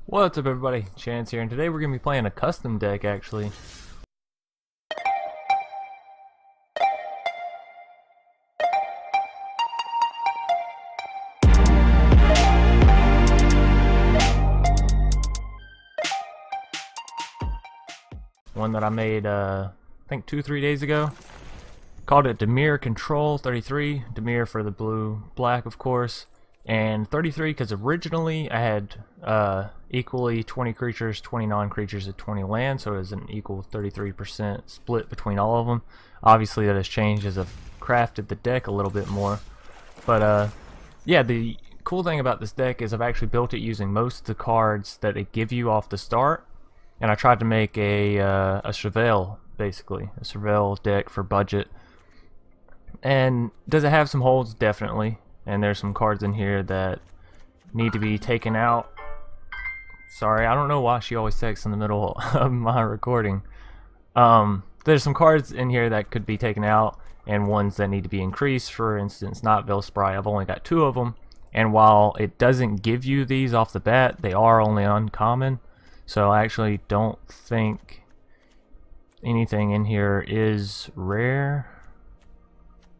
What's up everybody, Chance here, and today we're going to be playing a custom deck actually. One that I made I think 2-3 days ago. Called it Dimir Control 33, Dimir for the blue, black of course, and 33 because originally I had equally 20 creatures, 20 non-creatures, and 20 land, so it was an equal 33% split between all of them. Obviously that has changed as I've crafted the deck a little bit more, but yeah, the cool thing about this deck is I've actually built it using most of the cards that it give you off the start, and I tried to make a surveil, basically a surveil deck for budget. And does it have some holes? Definitely. And there's some cards in here that need to be taken out. Sorry, I don't know why she always texts in the middle of my recording. There's some cards in here that could be taken out, and ones that need to be increased. For instance, not Veilspry. I've only got 2 of them, and while it doesn't give you these off the bat, they are only uncommon. So I actually don't think anything in here is rare.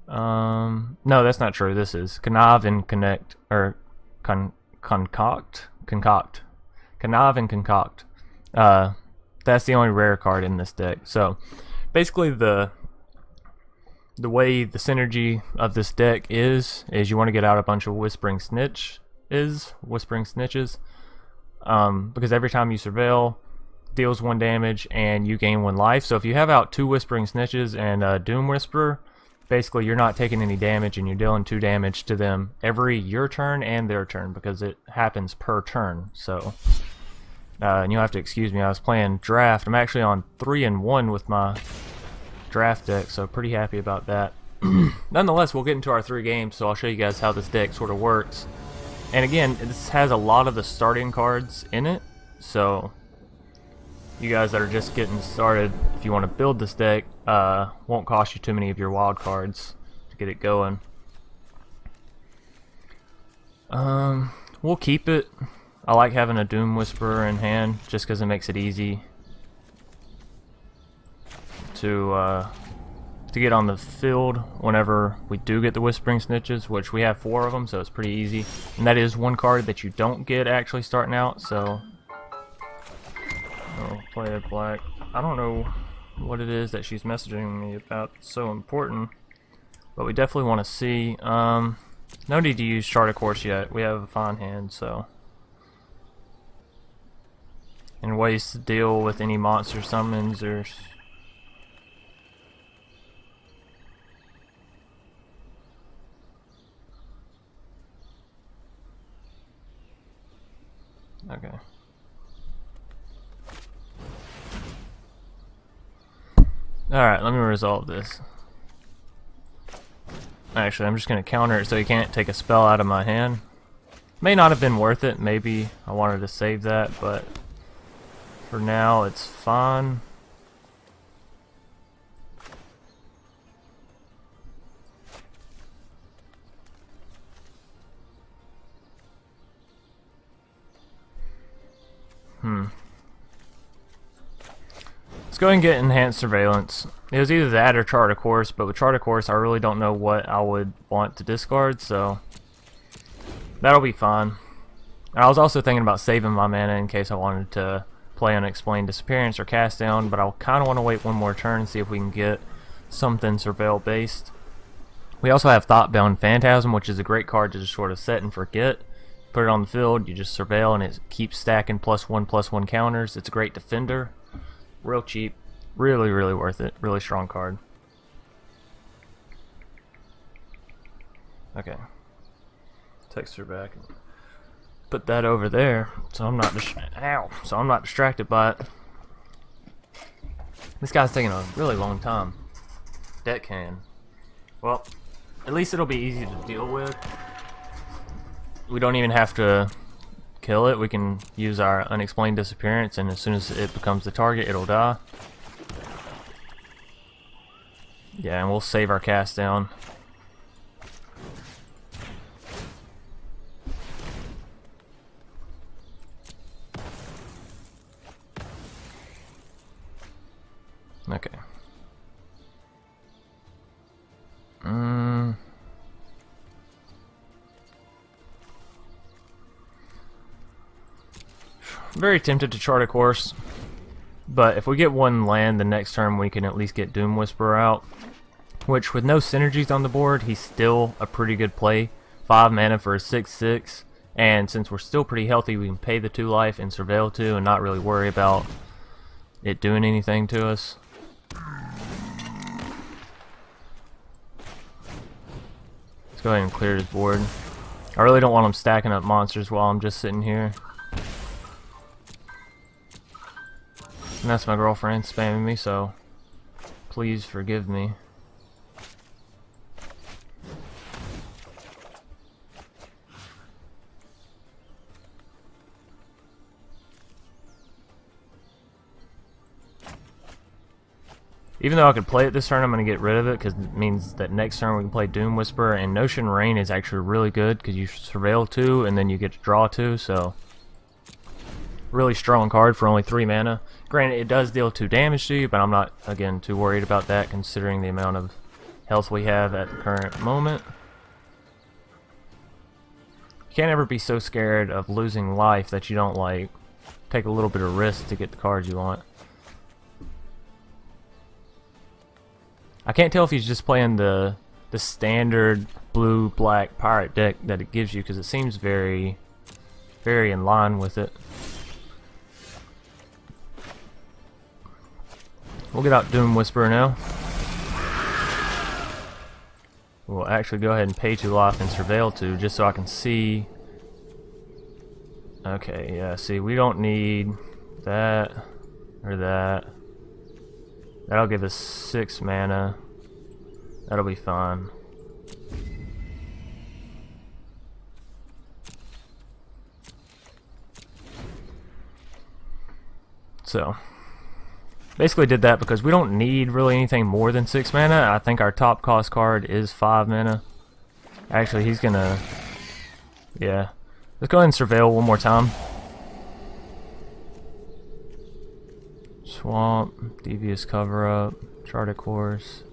No, that's not true. This is Connive and Connect, or Concoct. Connive and Concoct. That's the only rare card in this deck. So basically the way the synergy of this deck is you want to get out a bunch of Whispering Snitches, because every time you surveil, deals 1 damage and you gain 1 life. So if you have out 2 Whispering Snitches and a Doom Whisperer, basically you're not taking any damage and you're dealing 2 damage to them every your turn and their turn, because it happens per turn. So and you'll have to excuse me, I was playing draft. I'm actually on 3-1 with my draft deck, so pretty happy about that. Nonetheless, we'll get into our 3 games, so I'll show you guys how this deck sort of works. And again, this has a lot of the starting cards in it, so you guys that are just getting started, if you want to build this deck, won't cost you too many of your wild cards to get it going. We'll keep it. I like having a Doom Whisperer in hand just because it makes it easy to get on the field whenever we do get the Whispering Snitches, which we have 4 of them, so it's pretty easy. And that is one card that you don't get actually starting out, so I'll play a black. I don't know what it is that she's messaging me about so important, but we definitely want to see. No need to use Chart of Course yet. We have a fine hand, so. And ways to deal with any monster summons or. Okay. Alright, let me resolve this. Actually, I'm just going to counter it so he can't take a spell out of my hand. May not have been worth it. Maybe I wanted to save that, but for now it's fine. Let's go ahead and get Enhanced Surveillance. It was either that or Chart of Course, but with Chart of Course I really don't know what I would want to discard, so that'll be fine. And I was also thinking about saving my mana in case I wanted to play Unexplained Disappearance or Cast Down, but I'll kind of want to wait 1 more turn and see if we can get something Surveil based. We also have Thoughtbound Phantasm, which is a great card to just sort of set and forget. Put it on the field, you just surveil and it keeps stacking +1/+1 counters. It's a great defender. Real cheap, really worth it. Really strong card. Okay, text her back and put that over there so I'm not distracted by it. This guy's taking a really long time. Deckhand. Well, at least it'll be easy to deal with. We don't even have to kill it. We can use our Unexplained Disappearance, and as soon as it becomes the target, it'll die. Yeah, and we'll save our Cast Down. Okay. Very tempted to chart a course, but if we get one land the next turn, we can at least get Doom Whisperer out, which with no synergies on the board, he's still a pretty good play. 5 mana for a 6/6, and since we're still pretty healthy, we can pay the 2 life and Surveil 2 and not really worry about it doing anything to us. Let's go ahead and clear his board. I really don't want him stacking up monsters while I'm just sitting here. And that's my girlfriend spamming me, so please forgive me. Even though I could play it this turn, I'm going to get rid of it because it means that next turn we can play Doom Whisperer, and Notion Rain is actually really good because you Surveil 2 and then you get to draw 2, so really strong card for only 3 mana. Granted, it does deal 2 damage to you, but I'm not, again, too worried about that considering the amount of health we have at the current moment. You can't ever be so scared of losing life that you don't, like, take a little bit of risk to get the cards you want. I can't tell if he's just playing the standard blue-black pirate deck that it gives you, because it seems very in line with it. We'll get out Doom Whisperer now. We'll actually go ahead and pay 2 life and Surveil 2 just so I can see. Okay, yeah, see, we don't need that or that. That'll give us 6 mana. That'll be fine. So, basically did that because we don't need really anything more than 6 mana. I think our top cost card is 5 mana. Actually, he's gonna... Yeah. Let's go ahead and Surveil one more time. Swamp, Devious Cover-Up, Chart a Course.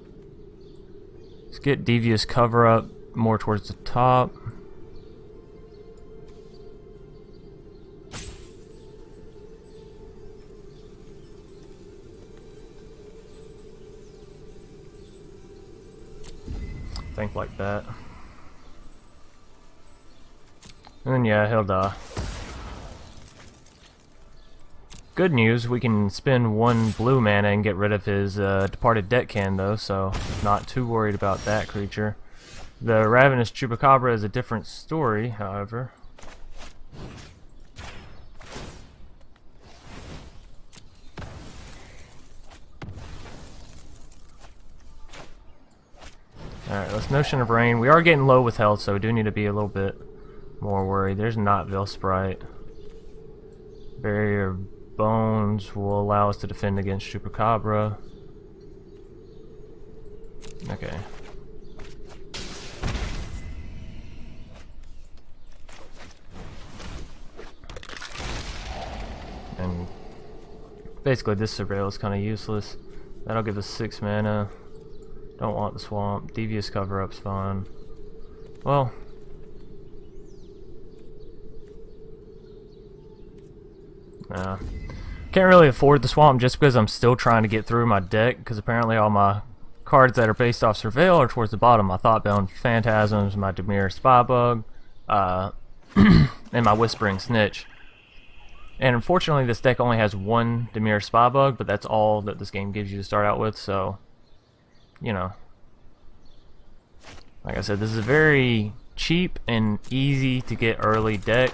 Let's get Devious Cover-Up more towards the top. Think like that. And then yeah, he'll die. Good news, we can spend 1 blue mana and get rid of his Departed Deckhan though, so not too worried about that creature. The Ravenous Chupacabra is a different story, however. Alright, let's Notion of Rain. We are getting low with health, so we do need to be a little bit more worried. There's not Sprite. Barrier Bones will allow us to defend against Chupacabra. Okay. And basically this Surveil is kind of useless. That'll give us 6 mana. Don't want the swamp. Devious Cover-Up's fine. Well, nah. Can't really afford the swamp just because I'm still trying to get through my deck, because apparently all my cards that are based off Surveil are towards the bottom. My Thoughtbound Phantasms, my Dimir Spybug, and my Whispering Snitch. And unfortunately this deck only has 1 Dimir Spybug, but that's all that this game gives you to start out with, so you know, like I said, this is a very cheap and easy to get early deck.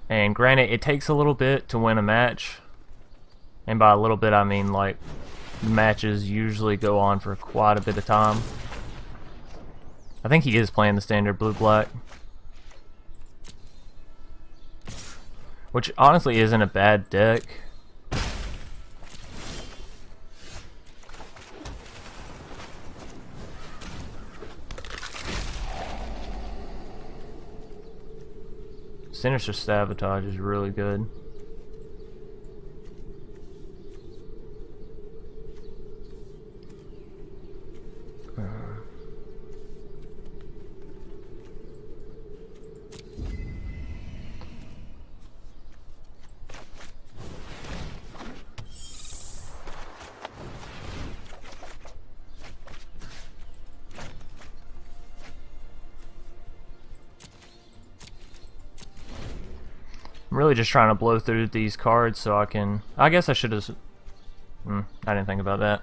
And granted, it takes a little bit to win a match. And by a little bit, I mean like matches usually go on for quite a bit of time. I think he is playing the standard blue-black, which honestly isn't a bad deck. Sinister Sabotage is really good. I'm really just trying to blow through these cards so I can... I guess I should have... I didn't think about that.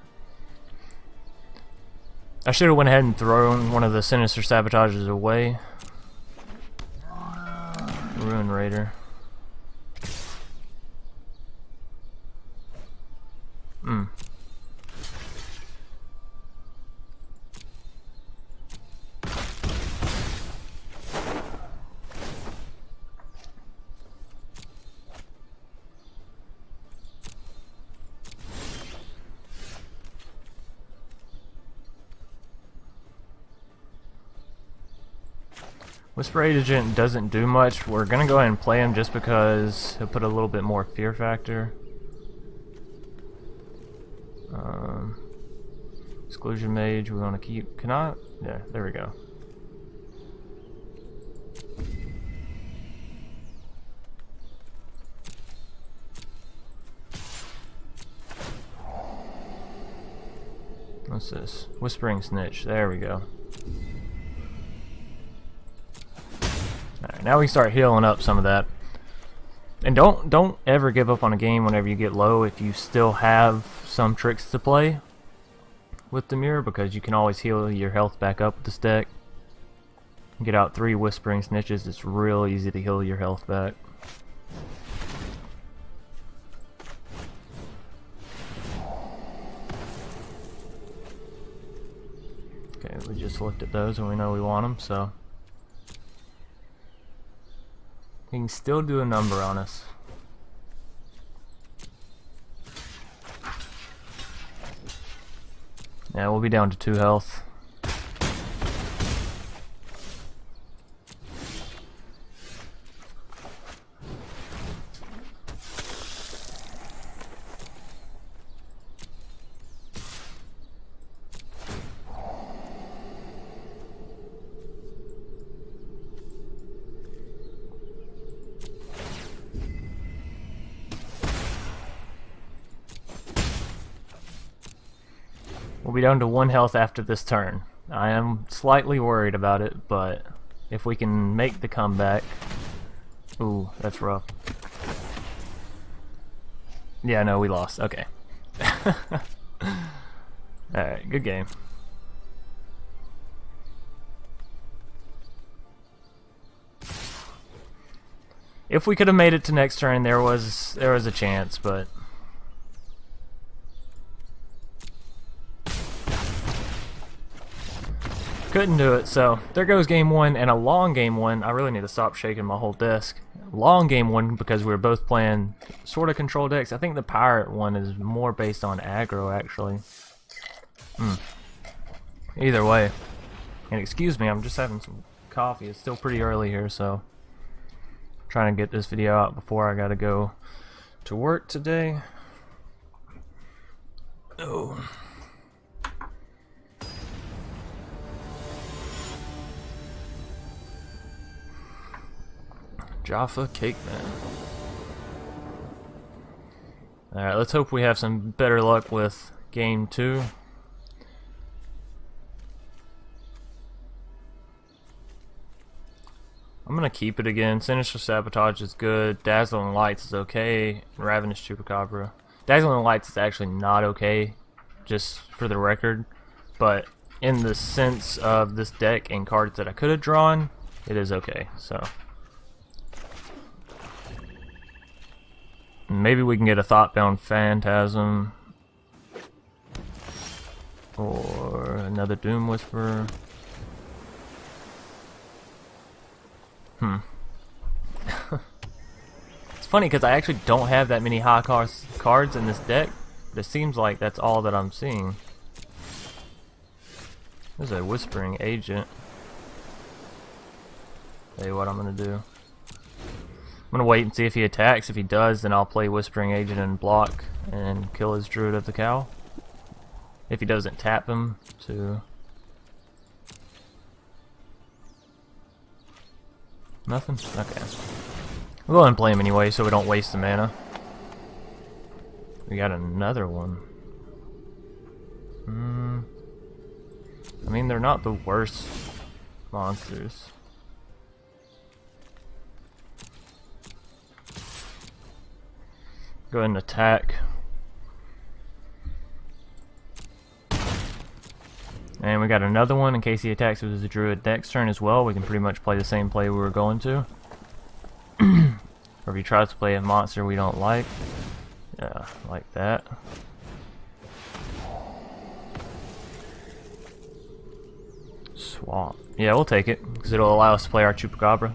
I should have went ahead and thrown one of the Sinister Sabotages away. Ruin Raider. Whisper Agent doesn't do much. We're gonna go ahead and play him just because he'll put a little bit more fear factor. Exclusion Mage, we want to keep. Can I? Yeah, there we go. What's this? Whispering Snitch. There we go. Alright, now we start healing up some of that. And don't ever give up on a game whenever you get low if you still have some tricks to play with Dimir, because you can always heal your health back up with this deck. Get out 3 Whispering Snitches, it's real easy to heal your health back. Okay, we just looked at those and we know we want them, so he can still do a number on us. Yeah, we'll be down to 2 health. We'll be down to 1 health after this turn. I am slightly worried about it, but if we can make the comeback... Ooh, that's rough. Yeah, no, we lost. Okay. Alright, good game. If we could have made it to next turn, there was a chance, but... couldn't do it, so there goes game 1, and a long game 1. I really need to stop shaking my whole desk. Long game 1 because we were both playing sort of control decks. I think the pirate one is more based on aggro, actually. Either way. And excuse me, I'm just having some coffee. It's still pretty early here, so trying to get this video out before I gotta go to work today. Oh. Jaffa Cake Man. Alright, let's hope we have some better luck with game 2. I'm gonna keep it again. Sinister Sabotage is good. Dazzling Lights is okay. And Ravenous Chupacabra. Dazzling Lights is actually not okay, just for the record. But in the sense of this deck and cards that I could have drawn, it is okay. So maybe we can get a Thoughtbound Phantasm or another Doom Whisperer. It's funny because I actually don't have that many high cost cards in this deck, but it seems like that's all that I'm seeing. There's a Whispering Agent. Tell you what I'm gonna do. I'm gonna wait and see if he attacks. If he does, then I'll play Whispering Agent and block and kill his Druid of the Cowl. If he doesn't tap him to... Nothing? Okay. We'll go ahead and play him anyway so we don't waste the mana. We got another one. I mean, they're not the worst monsters. Go ahead and attack. And we got another one in case he attacks with the druid next turn as well. We can pretty much play the same play we were going to. Or if he tries to play a monster we don't like. Yeah, like that. Swamp. Yeah, we'll take it, because it'll allow us to play our Chupacabra.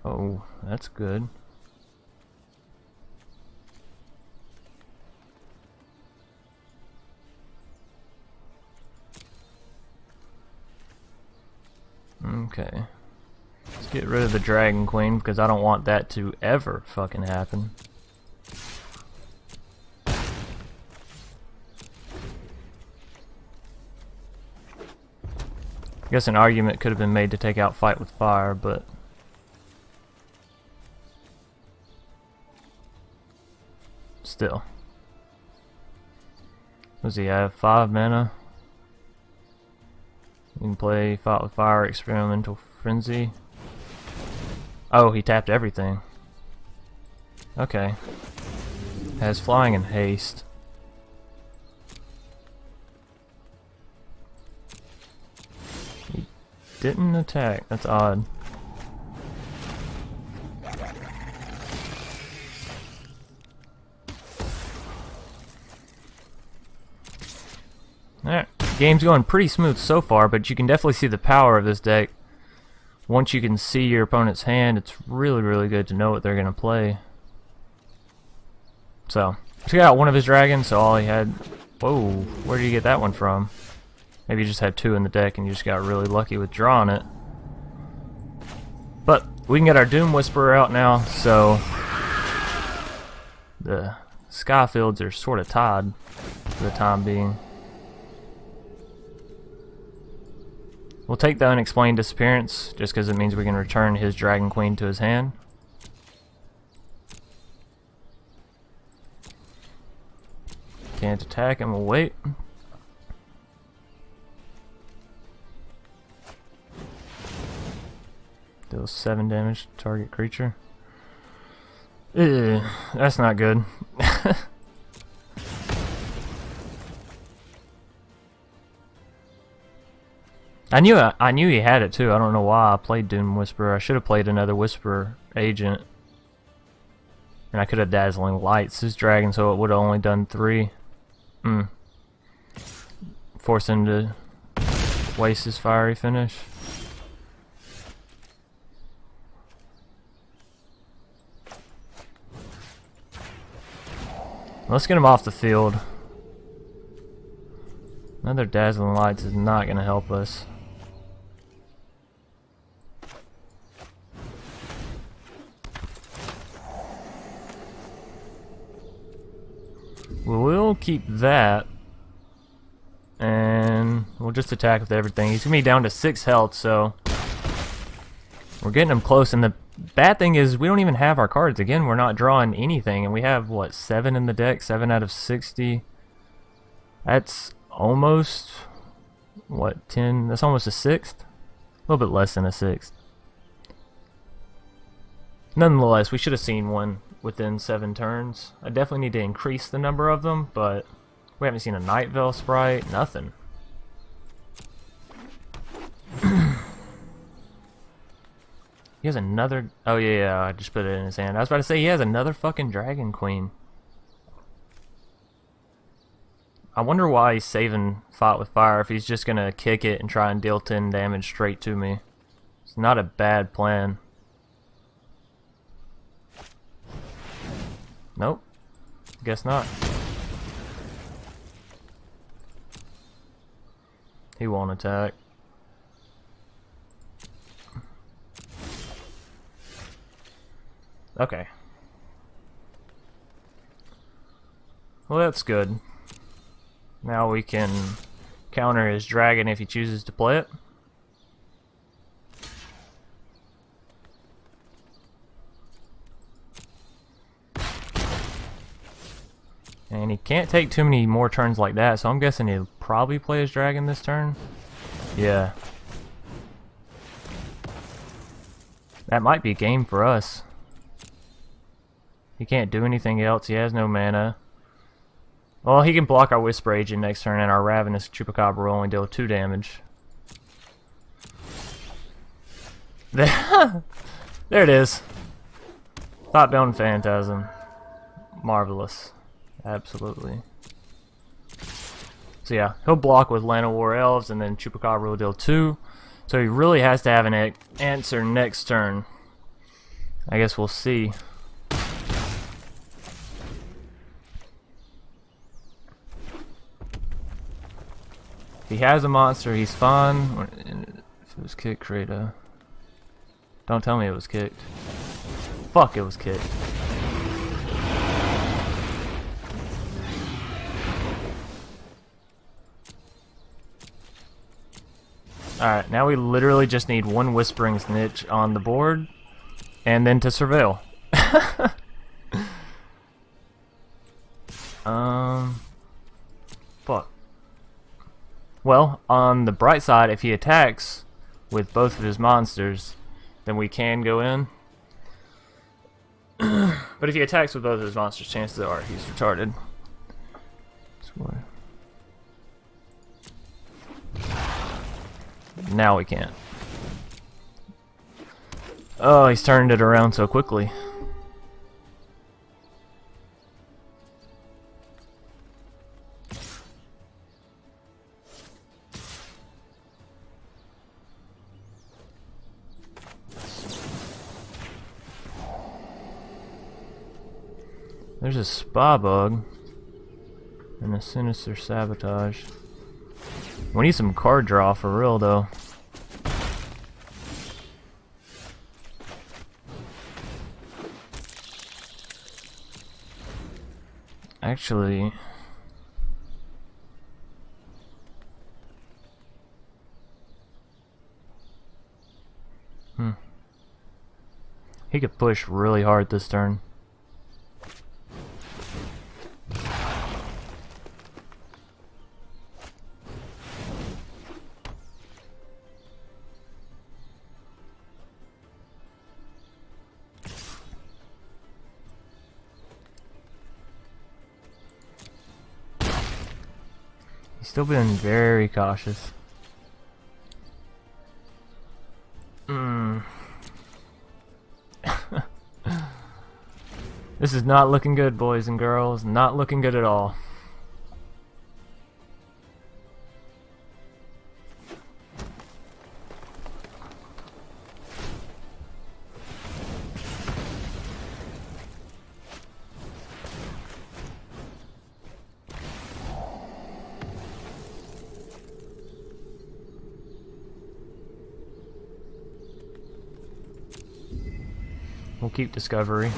Oh, that's good. Okay. Let's get rid of the Dragon Queen because I don't want that to ever fucking happen. I guess an argument could have been made to take out Fight with Fire, but still. What does he have? 5 mana. You can play Fight with Fire, Experimental Frenzy. Oh, he tapped everything. Okay. Has Flying and Haste. He didn't attack. That's odd. Alright. Game's going pretty smooth so far, but you can definitely see the power of this deck. Once you can see your opponent's hand, it's really, really good to know what they're going to play. So, took out one of his dragons, so all he had... Whoa, where did you get that one from? Maybe you just had 2 in the deck and you just got really lucky with drawing it. But, we can get our Doom Whisperer out now, so... The Skyfields are sort of tied for the time being. We'll take the Unexplained Disappearance, just because it means we can return his Dragon Queen to his hand. Can't attack and we'll wait. Deals 7 damage to target creature. Ew, that's not good. I knew he had it too. I don't know why I played Doom Whisperer. I should have played another Whisperer agent. And I could have Dazzling Lights his dragon, so it would have only done 3. Force him to waste his fiery finish. Let's get him off the field. Another Dazzling Lights is not going to help us. We'll keep that, and we'll just attack with everything. He's going to be down to 6 health, so we're getting him close. And the bad thing is we don't even have our cards. Again, we're not drawing anything, and we have, what, 7 in the deck? 7 out of 60. That's almost, what, 10? That's almost a 6th? A little bit less than a 6th. Nonetheless, we should have seen one within 7 turns. I definitely need to increase the number of them, but we haven't seen a Night Veil sprite, nothing. He has another... Oh yeah, I just put it in his hand. I was about to say he has another fucking Dragon Queen. I wonder why he's saving Fight with Fire if he's just gonna kick it and try and deal 10 damage straight to me. It's not a bad plan. Nope. Guess not. He won't attack. Okay. Well, that's good. Now we can counter his dragon if he chooses to play it. And he can't take too many more turns like that, so I'm guessing he'll probably play his dragon this turn. Yeah. That might be game for us. He can't do anything else. He has no mana. Well, he can block our Whisper Agent next turn, and our Ravenous Chupacabra will only deal 2 damage. There it is. Thought-bound Phantasm. Marvelous. Absolutely. So yeah, he'll block with Llanowar Elves, and then Chupacabra will deal 2. So he really has to have an answer next turn. I guess we'll see. If he has a monster, he's fine. If it was kicked, create a... Don't tell me it was kicked. Fuck, it was kicked. Alright, now we literally just need one Whispering Snitch on the board, and then to surveil. Fuck. Well, on the bright side, if he attacks with both of his monsters, then we can go in. But if he attacks with both of his monsters, chances are he's retarded. Now we can't. Oh, he's turned it around so quickly. There's a Spa Bug and a Sinister Sabotage. We need some card draw for real, though. Actually... He could push really hard this turn. Still been very cautious. This is not looking good, boys and girls. Not looking good at all. We'll keep Discovery.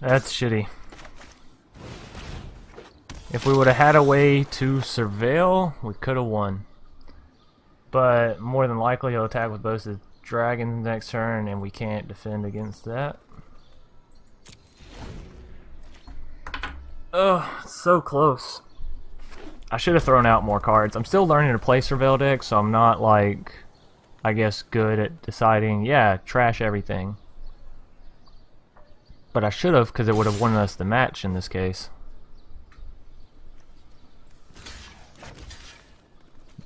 That's shitty. If we would have had a way to surveil, we could have won. But more than likely he'll attack with both his dragons next turn, and we can't defend against that. Ugh, so close. I should have thrown out more cards. I'm still learning to play surveil deck, so I'm not, like, I guess, good at deciding, yeah, trash everything. But I should have, because it would have won us the match in this case.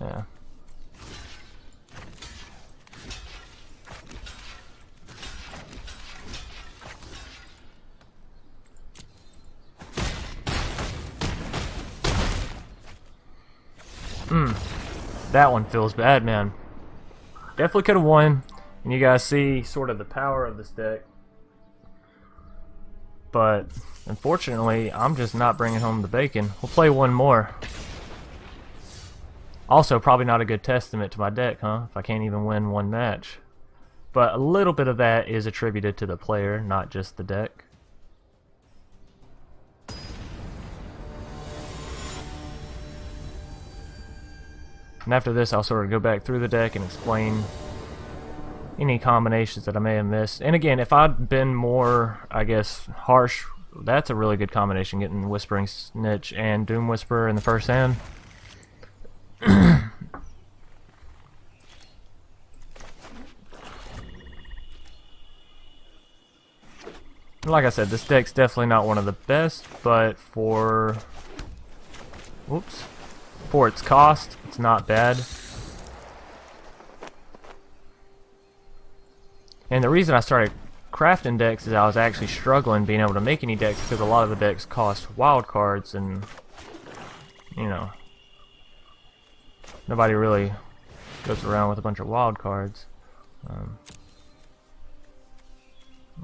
Yeah. That one feels bad, man. Definitely could have won. And you guys see sort of the power of this deck. But unfortunately, I'm just not bringing home the bacon. We'll play one more. Also, probably not a good testament to my deck, huh? If I can't even win one match. But a little bit of that is attributed to the player, not just the deck. And after this, I'll sort of go back through the deck and explain any combinations that I may have missed. And again, if I'd been more, I guess, harsh, that's a really good combination, getting Whispering Snitch and Doom Whisperer in the first hand. Like I said, this deck's definitely not one of the best, but for its cost, it's not bad. And the reason I started crafting decks is I was actually struggling being able to make any decks because a lot of the decks cost wild cards, and you know, nobody really goes around with a bunch of wild cards.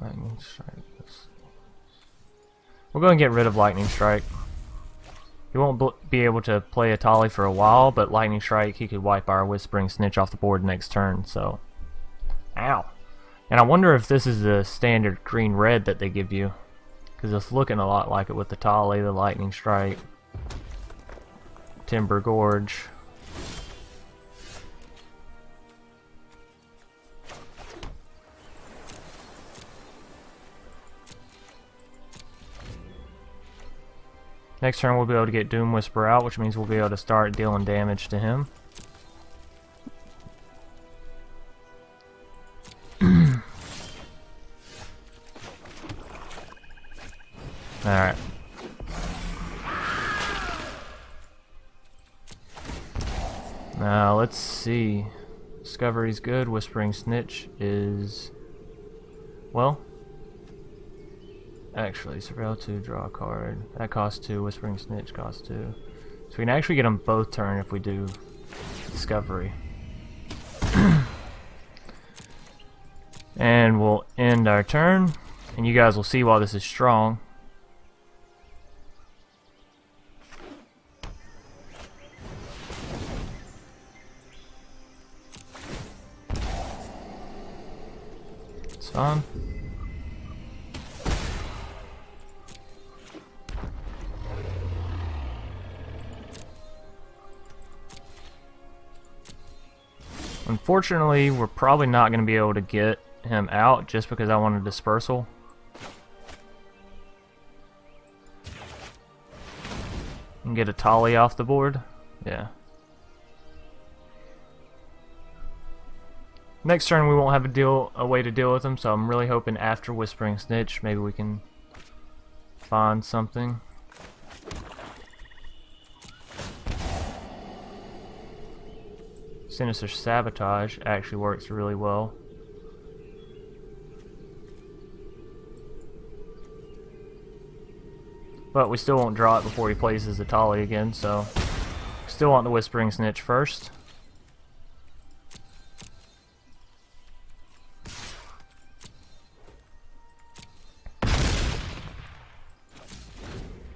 Lightning Strike. We'll go and get rid of Lightning Strike. He won't be able to play Atali for a while, but Lightning Strike, he could wipe our Whispering Snitch off the board next turn, so... Ow! And I wonder if this is the standard green-red that they give you, because it's looking a lot like it with the Atali, the Lightning Strike, Timber Gorge. Next turn we'll be able to get Doom Whisperer out, which means we'll be able to start dealing damage to him. Alright. Now let's see. Discovery's good. Whispering Snitch is... well... actually, Surveil 2, draw a card. That costs 2, Whispering Snitch costs 2. So we can actually get them both turn if we do Discovery. And we'll end our turn. And you guys will see why this is strong. It's fine. Unfortunately, we're probably not going to be able to get him out just because I want a dispersal. And get a Tali off the board. Yeah. Next turn we won't have a way to deal with him, so I'm really hoping after Whispering Snitch maybe we can find something. Sinister Sabotage actually works really well. But we still won't draw it before he plays his Atali again, so still want the Whispering Snitch first.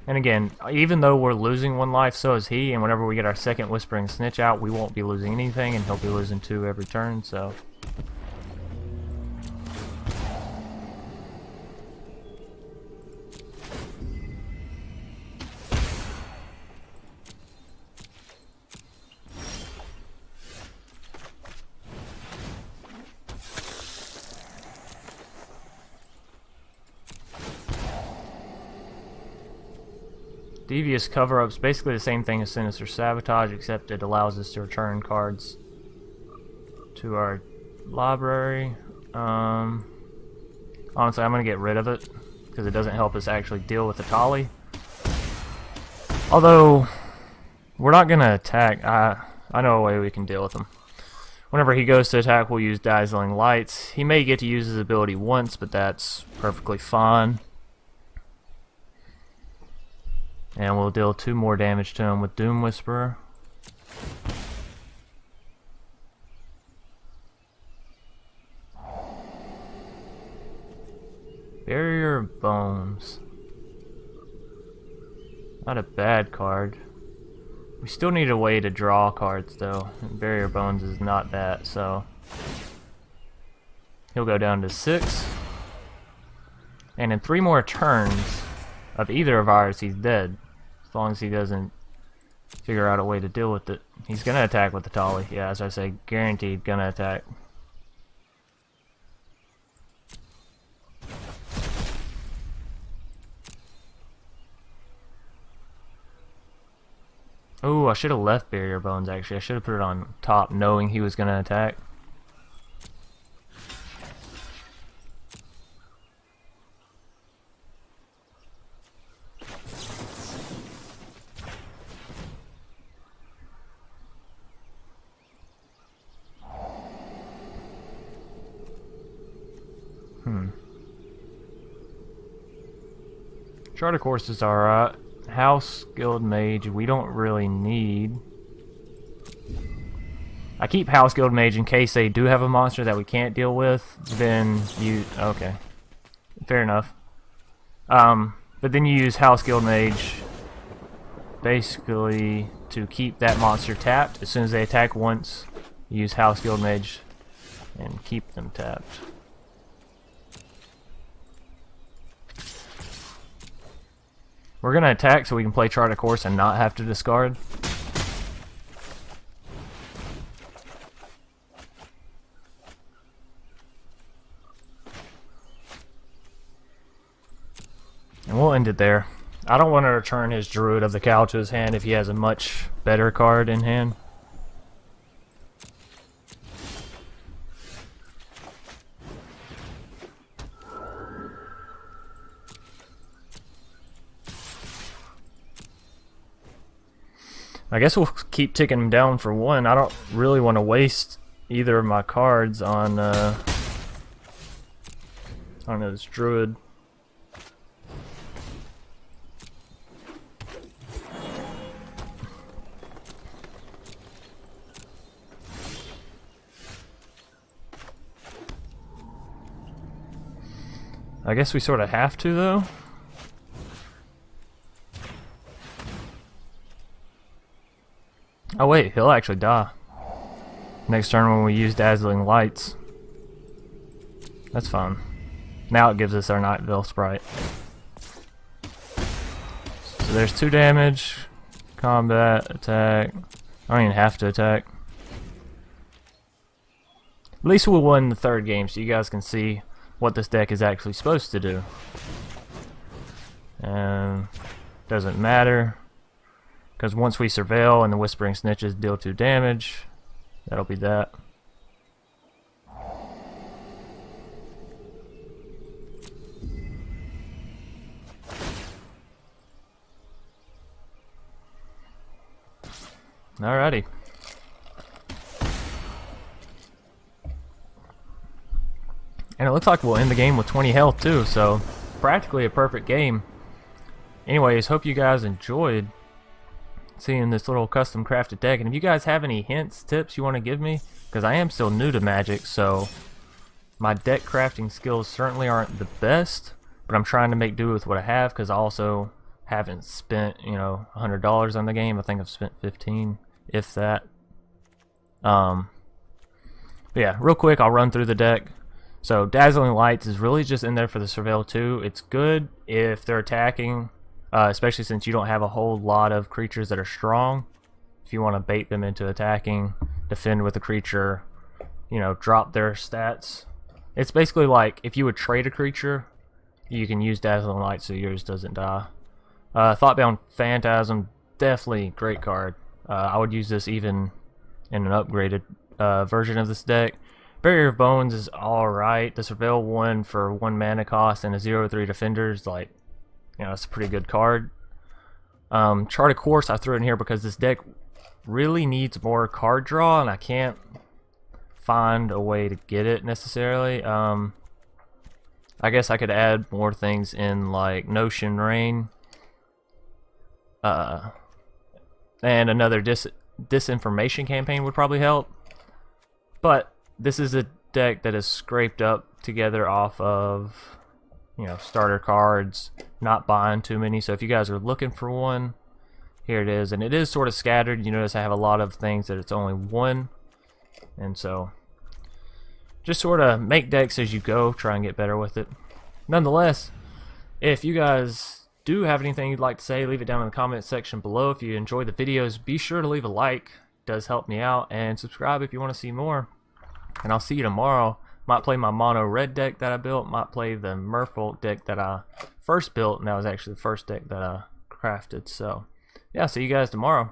And again, even though we're losing 1 life, so is he, and whenever we get our second Whispering Snitch out, we won't be losing anything, and he'll be losing 2 every turn, so... Devious Cover-Up's basically the same thing as Sinister Sabotage, except it allows us to return cards to our library. Honestly, I'm going to get rid of it, because it doesn't help us actually deal with the Atali. Although, we're not going to attack. I know a way we can deal with him. Whenever he goes to attack, we'll use Dazzling Lights. He may get to use his ability once, but that's perfectly fine. And we'll deal 2 more damage to him with Doom Whisperer. Barrier of Bones. Not a bad card. We still need a way to draw cards though. Barrier of Bones is not that, so he'll go down to 6. And in 3 more turns of either of ours, he's dead. As long as he doesn't figure out a way to deal with it. He's gonna attack with the Tolly. Yeah, as I say, guaranteed gonna attack. Oh, I should have left Barrier Bones actually. I should have put it on top knowing he was gonna attack. Chart of Course is alright. House Guild Mage we don't really need. I keep House Guild Mage in case they do have a monster that we can't deal with. Then you okay, fair enough. But then you use House Guild Mage basically to keep that monster tapped. As soon as they attack once, you use House Guild Mage and keep them tapped. We're gonna attack so we can play Chart of Course and not have to discard. And we'll end it there. I don't want to return his Druid of the Cow to his hand if he has a much better card in hand. I guess we'll keep ticking him down for 1. I don't really want to waste either of my cards on this Druid. I guess we sort of have to though. Oh wait, he'll actually die next turn when we use Dazzling Lights. That's fine. Now it gives us our Nightvale Sprite. So there's 2 damage, combat, attack. I don't even have to attack. At least we'll win the 3rd game so you guys can see what this deck is actually supposed to do. And doesn't matter. Because once we Surveil and the Whispering Snitches deal 2 damage, that'll be that. Alrighty. And it looks like we'll end the game with 20 health too, so practically a perfect game. Anyways, hope you guys enjoyed seeing this little custom crafted deck, and if you guys have any hints, tips you want to give me, because I am still new to Magic, so my deck crafting skills certainly aren't the best, but I'm trying to make do with what I have, because I also haven't spent, you know, $100 on the game. I think I've spent 15, if that. But yeah, real quick, I'll run through the deck. So Dazzling Lights is really just in there for the Surveil 2. It's good if they're attacking, especially since you don't have a whole lot of creatures that are strong. If you want to bait them into attacking, defend with a creature, you know, drop their stats. It's basically like if you would trade a creature, you can use Dazzling Light so yours doesn't die. Thoughtbound Phantasm, definitely great card. I would use this even in an upgraded version of this deck. Barrier of Bones is alright. The Surveil 1 for 1 mana cost and a 0/3 defender is like, you know, it's a pretty good card. Chart of Course I threw in here because this deck really needs more card draw and I can't find a way to get it necessarily. I guess I could add more things in like Notion Rain. And another Disinformation Campaign would probably help. But this is a deck that is scraped up together off of, you know, starter cards, not buying too many. So if you guys are looking for one, here it is. And it is sort of scattered. You notice I have a lot of things that it's only one. And so just sort of make decks as you go, try and get better with it. Nonetheless, if you guys do have anything you'd like to say, leave it down in the comment section below. If you enjoy the videos, be sure to leave a like. It does help me out, and subscribe if you want to see more. And I'll see you tomorrow. Might play my mono red deck that I built, might play the Merfolk deck that I first built, and that was actually the first deck that I crafted. So yeah, see you guys tomorrow.